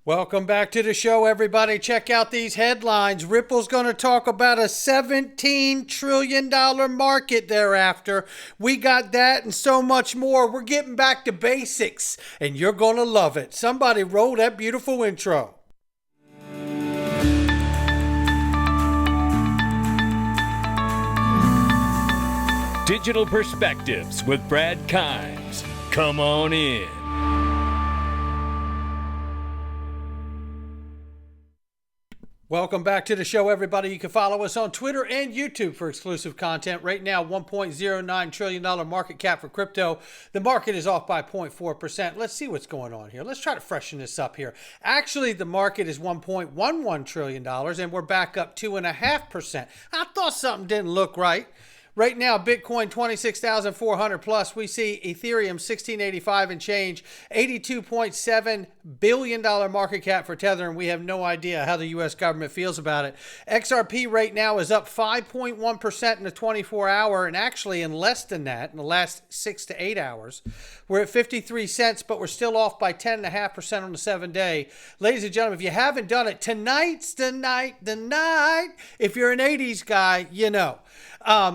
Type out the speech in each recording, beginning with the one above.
Welcome back to the show, everybody. Check out these headlines. Ripple's going to talk about a $17 trillion market thereafter. We got that and so much more. We're getting back to basics, and you're going to love it. Somebody roll that beautiful intro. Digital Perspectives with Brad Kimes. Come on in. Welcome back to the show, everybody. You can follow us on Twitter and YouTube for exclusive content. Right now, $1.09 trillion market cap for crypto. The market is off by 0.4%. Let's see what's going on here. Let's try to freshen this up here. Actually, the market is $1.11 trillion, and we're back up 2.5%. I thought something didn't look right. Right now, Bitcoin 26,400 plus. We see Ethereum 1685 and change, $82.7 billion market cap for Tether, and we have no idea how the U.S. government feels about it. XRP right now is up 5.1% in the 24-hour, and actually in less than that, in the last 6 to 8 hours. We're at 53 cents, but we're still off by 10.5% on the 7-day. Ladies and gentlemen, if you haven't done it, tonight's the night. If you're an 80s guy, you know.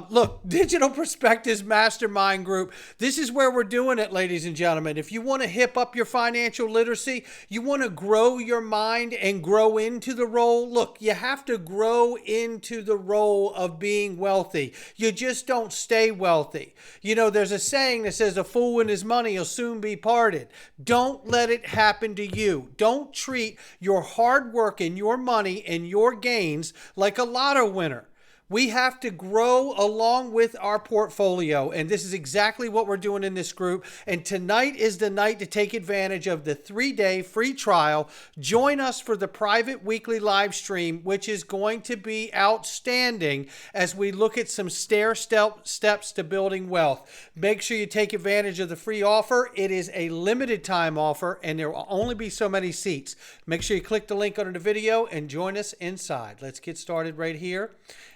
Look, Digital Perspectives Mastermind Group. This is where we're doing it, ladies and gentlemen. If you want to hip up your financial literacy, you want to grow your mind and grow into the role. Look, you have to grow into the role of being wealthy. You just don't stay wealthy. You know, there's a saying that says a fool and his money will soon be parted. Don't let it happen to you. Don't treat your hard work and your money and your gains like a lotto winner. We have to grow along with our portfolio, and this is exactly what we're doing in this group. And tonight is the night to take advantage of the 3-day free trial. Join us for the private weekly live stream, which is going to be outstanding as we look at some steps to building wealth. Make sure you take advantage of the free offer. It is a limited time offer, and there will only be so many seats. Make sure you click the link under the video and join us inside. Let's get started right here.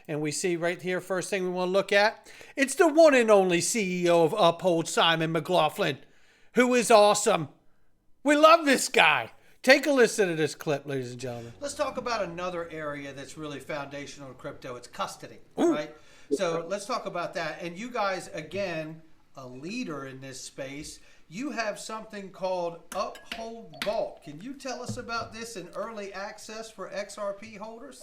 And we see right here, first thing we want to look at, it's the one and only CEO of Uphold, Simon McLaughlin, who is awesome. We love this guy. Take a listen to this clip, ladies and gentlemen. Let's talk about another area that's really foundational to crypto. It's custody, right? So let's talk about that. And you guys, again, a leader in this space, you have something called Uphold Vault. Can you tell us about this in early access for XRP holders?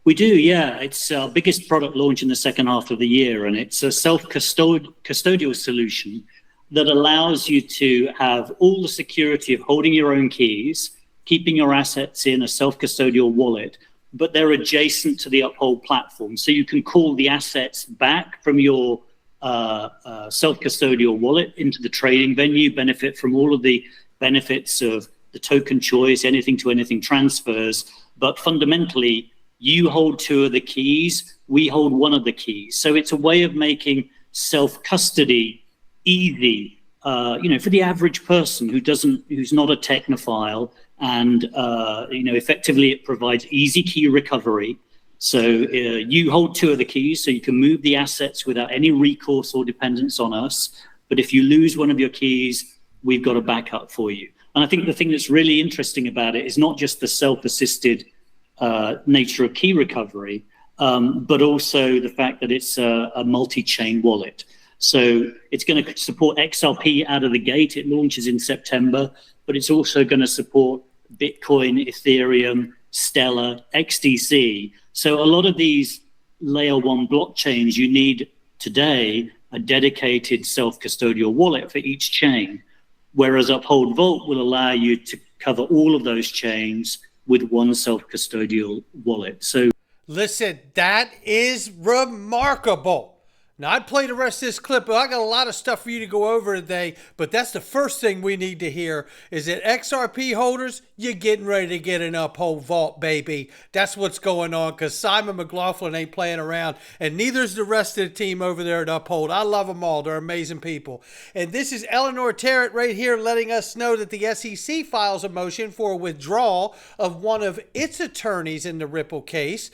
We do, yeah. It's our biggest product launch in the second half of the year, and it's a self-custodial solution that allows you to have all the security of holding your own keys, keeping your assets in a self-custodial wallet, but they're adjacent to the Uphold platform. So you can call the assets back from your self-custodial wallet into the trading venue, benefit from all of the benefits of the token choice, anything to anything transfers, but fundamentally, you hold 2 of the keys, we hold 1 of the keys. So it's a way of making self-custody easy, for the average person who's not a technophile, and effectively it provides easy key recovery. So you hold 2 of the keys, so you can move the assets without any recourse or dependence on us. But if you lose 1 of your keys, we've got a backup for you. And I think the thing that's really interesting about it is not just the self-assisted nature of key recovery, but also the fact that it's a multi-chain wallet. So it's going to support XRP out of the gate. It launches in September, but it's also going to support Bitcoin, Ethereum, Stellar, XDC. So a lot of these layer 1 blockchains, you need today a dedicated self-custodial wallet for each chain, whereas Uphold Vault will allow you to cover all of those chains with 1 self-custodial wallet. So listen, that is remarkable. Now, I'd play the rest of this clip, but I got a lot of stuff for you to go over today. But that's the first thing we need to hear is that XRP holders, you're getting ready to get an Uphold Vault, baby. That's what's going on, because Simon McLaughlin ain't playing around, and neither's the rest of the team over there at Uphold. I love them all. They're amazing people. And this is Eleanor Tarrant right here letting us know that the SEC files a motion for a withdrawal of one of its attorneys in the Ripple case.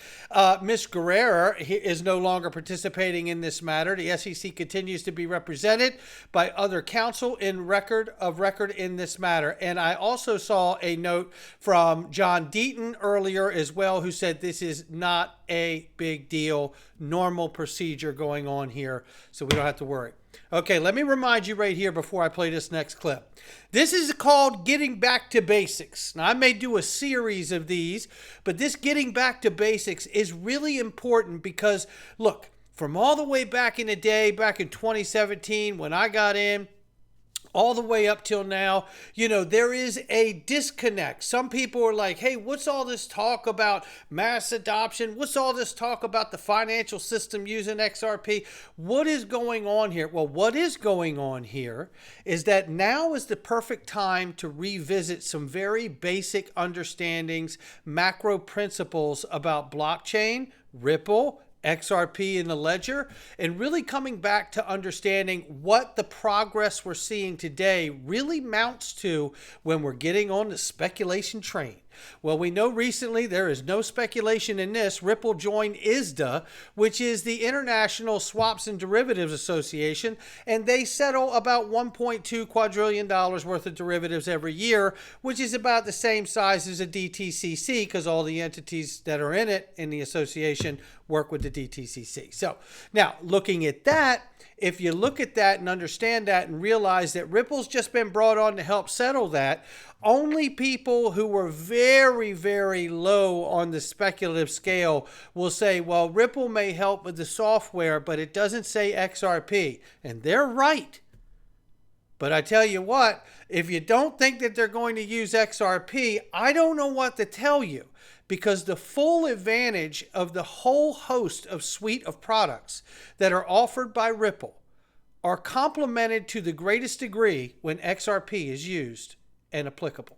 Ms. Guerrera is no longer participating in this matter. matter. The SEC continues to be represented by other counsel in record in this matter. And I also saw a note from John Deaton earlier as well, who said this is not a big deal, normal procedure going on here, so we don't have to worry. Okay, let me remind you right here before I play this next clip. This is called Getting Back to Basics. Now, I may do a series of these, but this Getting Back to Basics is really important because, look, from all the way back in the day, back in 2017 when I got in, all the way up till now, you know, there is a disconnect. Some people are like, hey, what's all this talk about mass adoption? What's all this talk about the financial system using XRP? What is going on here? Well, what is going on here is that now is the perfect time to revisit some very basic understandings, macro principles about blockchain, Ripple, XRP in the ledger, and really coming back to understanding what the progress we're seeing today really mounts to when we're getting on the speculation train. Well, we know recently there is no speculation in this. Ripple joined ISDA, which is the International Swaps and Derivatives Association, and they settle about $1.2 quadrillion worth of derivatives every year, which is about the same size as a DTCC because all the entities that are in it in the association work with the DTCC. So now looking at that, if you look at that and understand that and realize that Ripple's just been brought on to help settle that, only people who were very, very low on the speculative scale will say, well, Ripple may help with the software, but it doesn't say XRP. And they're right. But I tell you what, if you don't think that they're going to use XRP, I don't know what to tell you. Because the full advantage of the whole host of suite of products that are offered by Ripple are complemented to the greatest degree when XRP is used and applicable.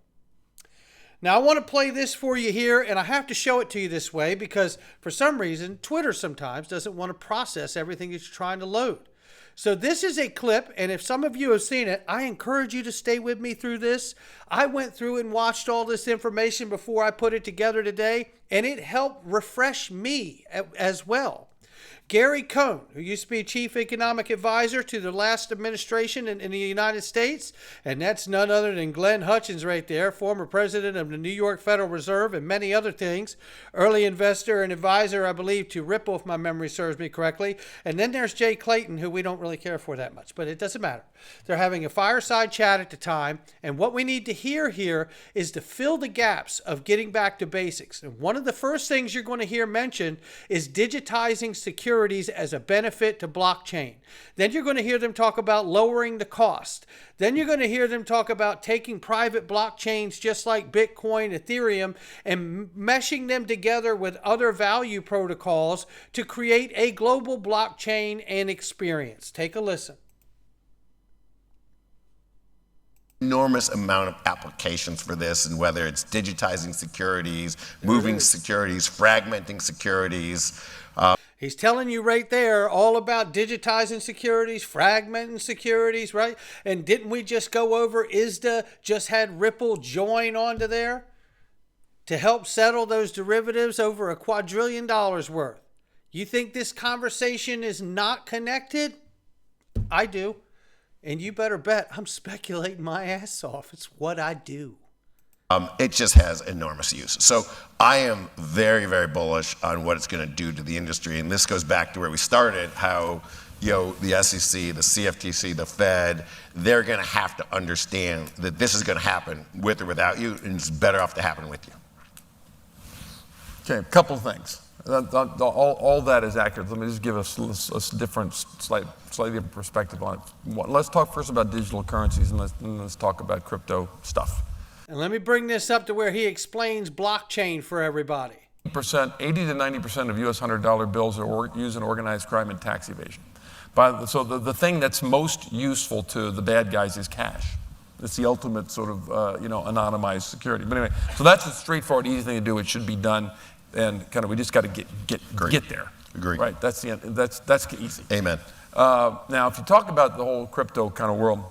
Now, I want to play this for you here, and I have to show it to you this way because for some reason, Twitter sometimes doesn't want to process everything it's trying to load. So this is a clip, and if some of you have seen it, I encourage you to stay with me through this. I went through and watched all this information before I put it together today, and it helped refresh me as well. Gary Cohn, who used to be chief economic advisor to the last administration in the United States, and that's none other than Glenn Hutchins right there, former president of the New York Federal Reserve and many other things, early investor and advisor, I believe, to Ripple, if my memory serves me correctly. And then there's Jay Clayton, who we don't really care for that much, but it doesn't matter. They're having a fireside chat at the time, and what we need to hear here is to fill the gaps of getting back to basics. And one of the first things you're going to hear mentioned is digitizing securities as a benefit to blockchain. Then you're going to hear them talk about lowering the cost. Then you're going to hear them talk about taking private blockchains just like Bitcoin, Ethereum, and meshing them together with other value protocols to create a global blockchain and experience. Take a listen. Enormous amount of applications for this, and whether it's digitizing securities, moving securities, fragmenting securities. He's telling you right there all about digitizing securities, fragmenting securities, right? And didn't we just go over ISDA just had Ripple join onto there to help settle those derivatives over $1 quadrillion worth? You think this conversation is not connected? I do. And you better bet I'm speculating my ass off. It's what I do. It just has enormous use. So I am very, very bullish on what it's going to do to the industry. And this goes back to where we started, how the SEC, the CFTC, the Fed, they're going to have to understand that this is going to happen with or without you, and it's better off to happen with you. Okay, a couple of things. All that is accurate. Let me just give us a different, slightly different perspective on it. Let's talk first about digital currencies, and let's talk about crypto stuff. And let me bring this up to where he explains blockchain for everybody. 80 to 90% of U.S. $100 bills are used in organized crime and tax evasion. So the thing that's most useful to the bad guys is cash. It's the ultimate sort of anonymized security. But anyway, so that's a straightforward, easy thing to do. It should be done, and kind of we just got to get there. Agreed. Right. That's the end. That's easy. Amen. Now, if you talk about the whole crypto kind of world.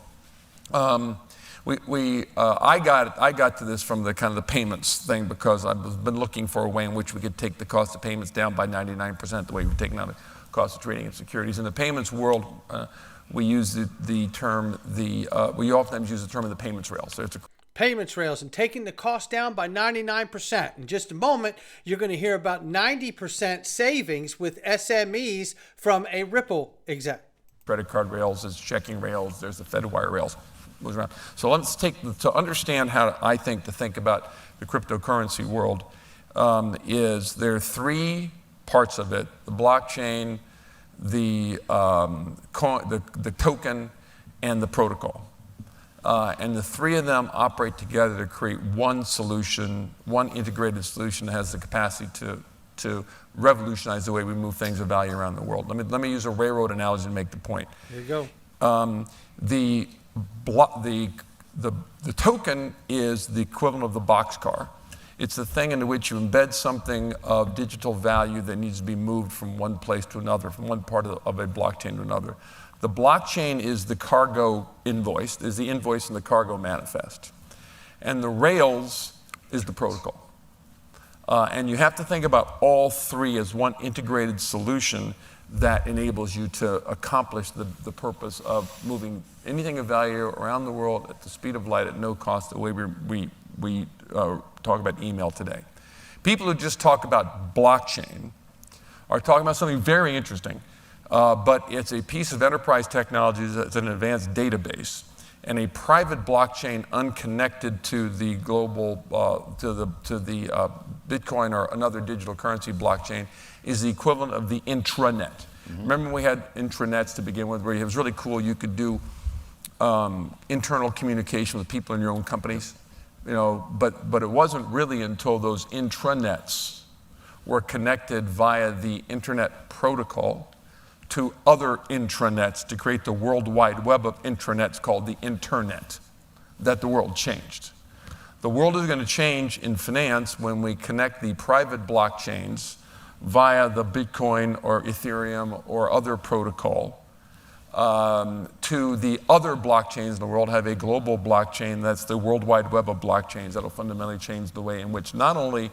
I got to this from the kind of the payments thing because I've been looking for a way in which we could take the cost of payments down by 99%, the way we've taken out the cost of trading in securities. In the payments world, we use the term, we oftentimes use the term of the payments rail. So it's a payments rails and taking the cost down by 99%. In just a moment, you're going to hear about 90% savings with SMEs from a Ripple exec. Credit card rails, there's checking rails, there's the FedWire rails. Moves around. So let's to understand how I think to think about the cryptocurrency world is there are three parts of it: the blockchain, the token, and the protocol. And the three of them operate together to create one solution, one integrated solution that has the capacity to revolutionize the way we move things of value around the world. Let me use a railroad analogy to make the point. There you go. The token is the equivalent of the boxcar. It's the thing into which you embed something of digital value that needs to be moved from one place to another, from one part of a blockchain to another. The blockchain is the cargo invoice, is the invoice and the cargo manifest. And the rails is the protocol. And you have to think about all three as one integrated solution that enables you to accomplish the purpose of moving anything of value around the world at the speed of light at no cost, the way we talk about email today. People who just talk about blockchain are talking about something very interesting, but it's a piece of enterprise technology that's an advanced database. And a private blockchain unconnected to the global, to the Bitcoin or another digital currency blockchain is the equivalent of the intranet. Mm-hmm. Remember when we had intranets to begin with, where it was really cool, you could do internal communication with people in your own companies, but it wasn't really until those intranets were connected via the internet protocol to other intranets to create the World Wide Web of intranets called the internet that the world changed. The world is going to change in finance when we connect the private blockchains via the Bitcoin or Ethereum or other protocol to the other blockchains in the world, have a global blockchain that's the World Wide Web of blockchains that'll fundamentally change the way in which not only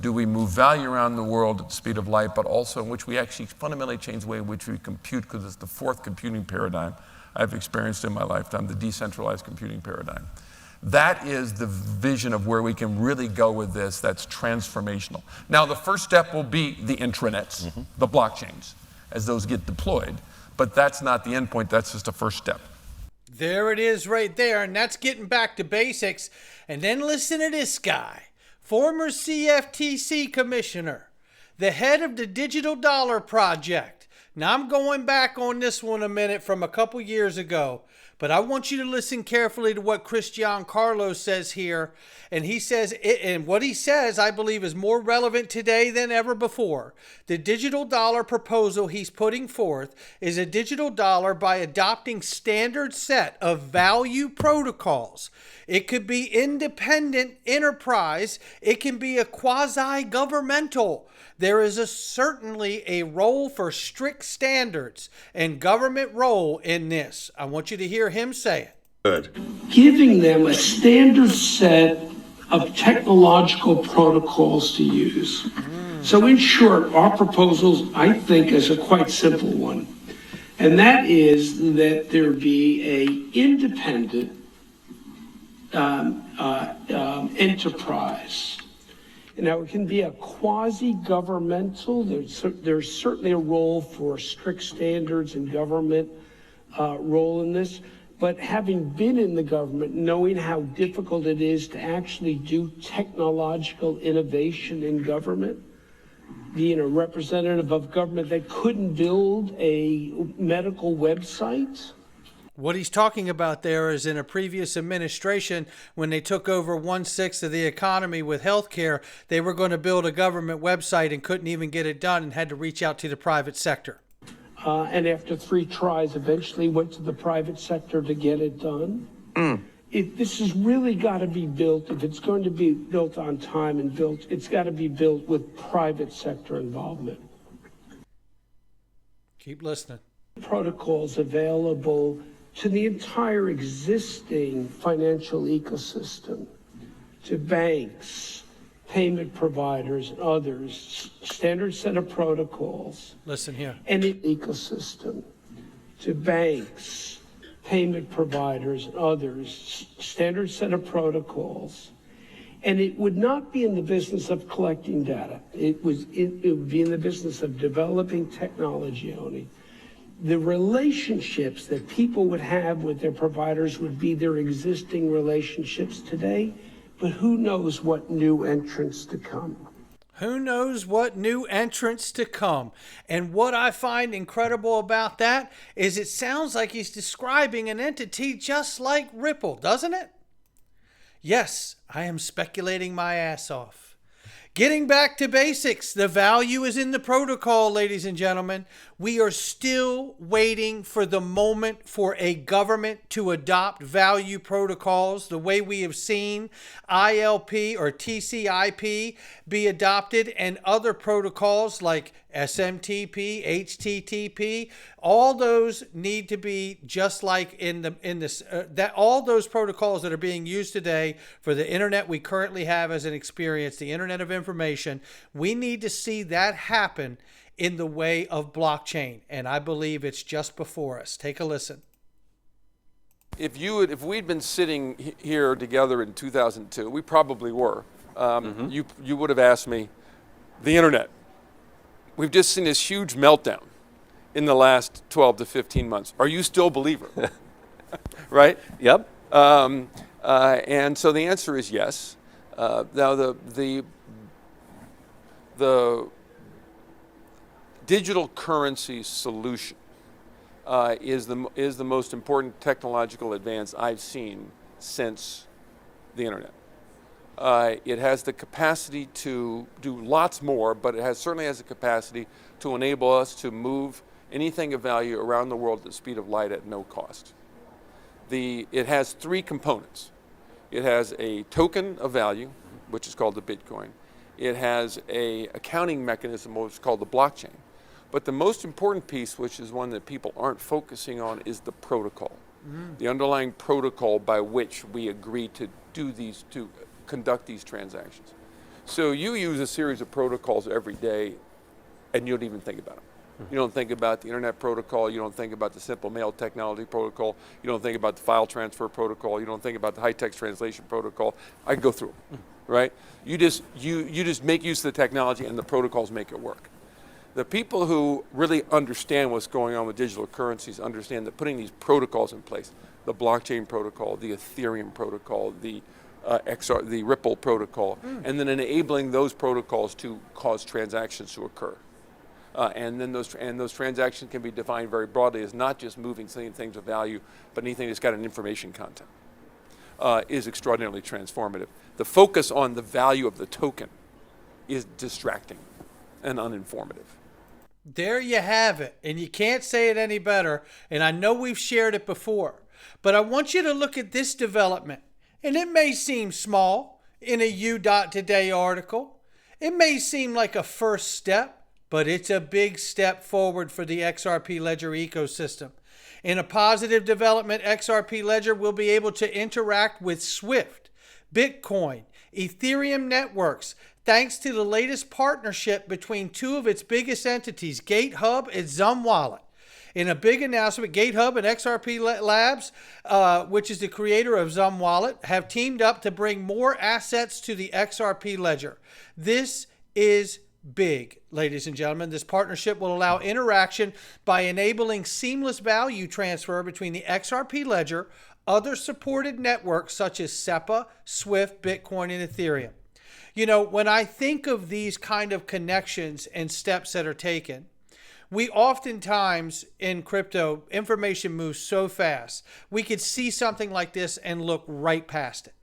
do we move value around the world at the speed of light, but also in which we actually fundamentally change the way in which we compute, because it's the fourth computing paradigm I've experienced in my lifetime, the decentralized computing paradigm. That is the vision of where we can really go with this that's transformational. Now, the first step will be the intranets, the blockchains, as those get deployed. But that's not the end point, that's just a first step. There it is right there, and that's getting back to basics. And then listen to this guy. Former CFTC commissioner, the head of the Digital Dollar Project. Now, I'm going back on this one a minute from a couple years ago, but I want you to listen carefully to what Christian Carlos says here. And he says, and what he says, I believe, is more relevant today than ever before. The digital dollar proposal he's putting forth is a digital dollar by adopting standard set of value protocols. It could be independent enterprise. It can be a quasi-governmental. There is certainly a role for strict standards and government role in this. I want you to hear him say it. Good. Giving them a standard set of technological protocols to use. So in short, our proposals, I think, is a quite simple one. And that is that there be a independent enterprise. Now, it can be a quasi-governmental. There's certainly a role for strict standards and government role in this. But having been in the government, knowing how difficult it is to actually do technological innovation in government, being a representative of government that couldn't build a medical website. What he's talking about there is in a previous administration, when they took over 1/6 of the economy with healthcare, they were going to build a government website and couldn't even get it done and had to reach out to the private sector. And after 3 tries, eventually went to the private sector to get it done. This has really got to be built, if it's going to be built on time and built, it's got to be built with private sector involvement. Keep listening. Protocols available to the entire existing financial ecosystem, to banks, payment providers, and others, standard set of protocols. Listen here. And an ecosystem to banks, payment providers, and others, standard set of protocols. And it would not be in the business of collecting data. It would be in the business of developing technology only. The relationships that people would have with their providers would be their existing relationships today, but who knows what new entrants to come. Who knows what new entrants to come? And what I find incredible about that is it sounds like he's describing an entity just like Ripple, doesn't it? Yes, I am speculating my ass off. Getting back to basics, the value is in the protocol, ladies and gentlemen. We are still waiting for the moment for a government to adopt value protocols the way we have seen ILP or TCP be adopted and other protocols like SMTP, HTTP. All those need to be just like all those protocols that are being used today for the internet we currently have as an experience, the internet of information. We need to see that happen in the way of blockchain, and I believe it's just before us. Take a listen. If we'd been sitting here together in 2002, we probably were. You would have asked me, the internet. We've just seen this huge meltdown in the last 12 to 15 months. Are you still a believer? Right? Yep. And so the answer is yes. Now the digital currency solution is the most important technological advance I've seen since the internet. It has the capacity to do lots more, but it certainly has the capacity to enable us to move anything of value around the world at the speed of light at no cost. It has three components. It has a token of value, which is called the Bitcoin. It has an accounting mechanism, which is called the blockchain. But the most important piece, which is one that people aren't focusing on, is the protocol. The underlying protocol by which we agree to conduct these transactions. So you use a series of protocols every day and you don't even think about them. You don't think about the internet protocol, you don't think about the simple mail technology protocol, you don't think about the file transfer protocol, you don't think about the high text translation protocol. I can go through them, right? You just make use of the technology and the protocols make it work. The people who really understand what's going on with digital currencies understand that putting these protocols in place, the blockchain protocol, the Ethereum protocol, the Ripple protocol, and then enabling those protocols to cause transactions to occur. And then those transactions can be defined very broadly as not just moving things of value, but anything that's got an information content, is extraordinarily transformative. The focus on the value of the token is distracting and uninformative. There you have it. And you can't say it any better. And I know we've shared it before, but I want you to look at this development. And it may seem small in a U.Today article. It may seem like a first step, but it's a big step forward for the XRP Ledger ecosystem. In a positive development, XRP Ledger will be able to interact with Swift, Bitcoin, Ethereum networks, thanks to the latest partnership between two of its biggest entities, GateHub and Zum Wallet. In a big announcement, GateHub and XRP Labs, which is the creator of Zum Wallet, have teamed up to bring more assets to the XRP Ledger. This is big, ladies and gentlemen. This partnership will allow interaction by enabling seamless value transfer between the XRP Ledger, other supported networks such as SEPA, Swift, Bitcoin, and Ethereum. You know, when I think of these kind of connections and steps that are taken, we oftentimes in crypto, information moves so fast. We could see something like this and look right past it.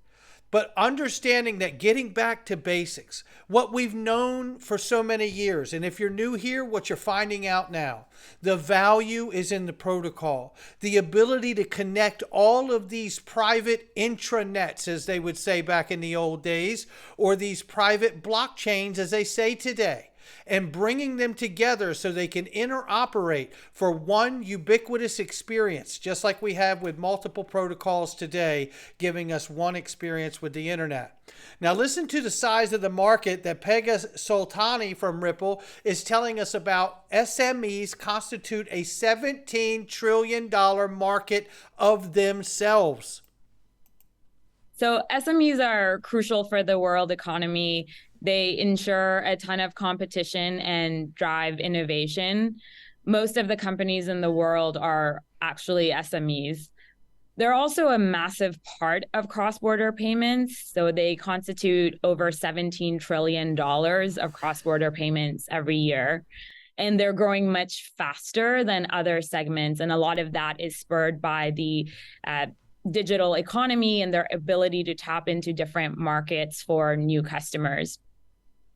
But understanding that getting back to basics, what we've known for so many years, and if you're new here, what you're finding out now, the value is in the protocol. The ability to connect all of these private intranets, as they would say back in the old days, or these private blockchains, as they say today. and bringing them together so they can interoperate for one ubiquitous experience, just like we have with multiple protocols today, giving us one experience with the internet. Now listen to the size of the market that Pegah Soltani from Ripple is telling us about. SMEs constitute a $17 trillion market of themselves. So SMEs are crucial for the world economy. They ensure a ton of competition and drive innovation. Most of the companies in the world are actually SMEs. They're also a massive part of cross-border payments. So they constitute over $17 trillion of cross-border payments every year. And they're growing much faster than other segments. And a lot of that is spurred by the digital economy and their ability to tap into different markets for new customers.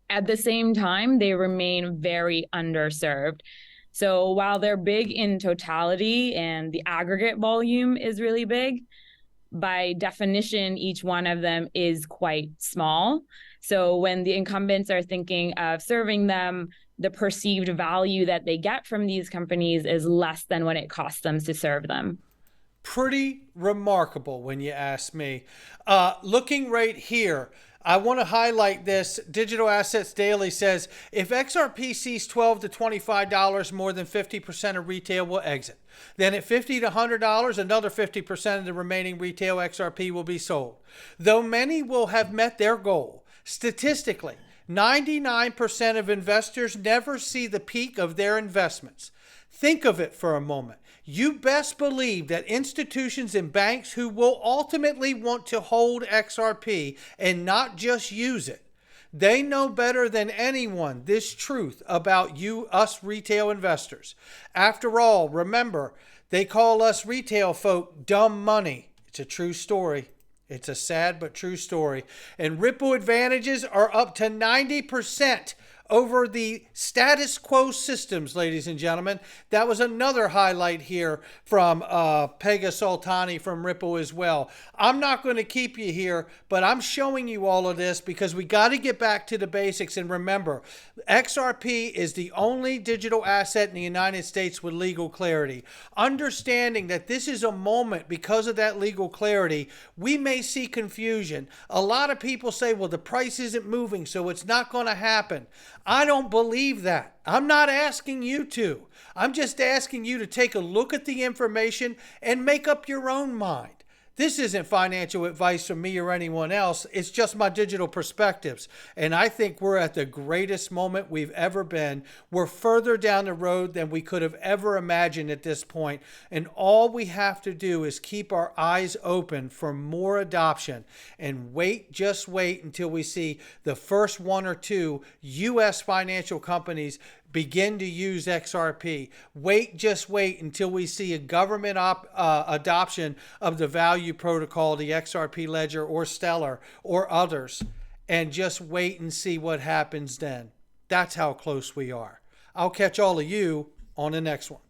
At the same time, they remain very underserved. So while they're big in totality and the aggregate volume is really big, by definition, each one of them is quite small. So when the incumbents are thinking of serving them, the perceived value that they get from these companies is less than what it costs them to serve them. Pretty remarkable when you ask me. Looking right here, I want to highlight this. Digital Assets Daily says, if XRP sees $12 to $25, more than 50% of retail will exit. Then at $50 to $100, another 50% of the remaining retail XRP will be sold. Though many will have met their goal, statistically, 99% of investors never see the peak of their investments. Think of it for a moment. You best believe that institutions and banks who will ultimately want to hold XRP and not just use it, they know better than anyone this truth about us retail investors. After all, remember, they call us retail folk dumb money. It's a true story. It's a sad but true story. And Ripple advantages are up to 90% over the status quo systems, ladies and gentlemen. That was another highlight here from Pegah Soltani from Ripple as well. I'm not going to keep you here, but I'm showing you all of this because we got to get back to the basics. And remember, XRP is the only digital asset in the United States with legal clarity. Understanding that this is a moment because of that legal clarity, we may see confusion. A lot of people say, well, the price isn't moving, so it's not going to happen. I don't believe that. I'm not asking you to. I'm just asking you to take a look at the information and make up your own mind. This isn't financial advice from me or anyone else. It's just my digital perspectives. And I think we're at the greatest moment we've ever been. We're further down the road than we could have ever imagined at this point. And all we have to do is keep our eyes open for more adoption and wait, just wait until we see the first one or two U.S. financial companies begin to use XRP. Wait, just wait until we see a government adoption of the value protocol, the XRP Ledger or Stellar or others, and just wait and see what happens then. That's how close we are. I'll catch all of you on the next one.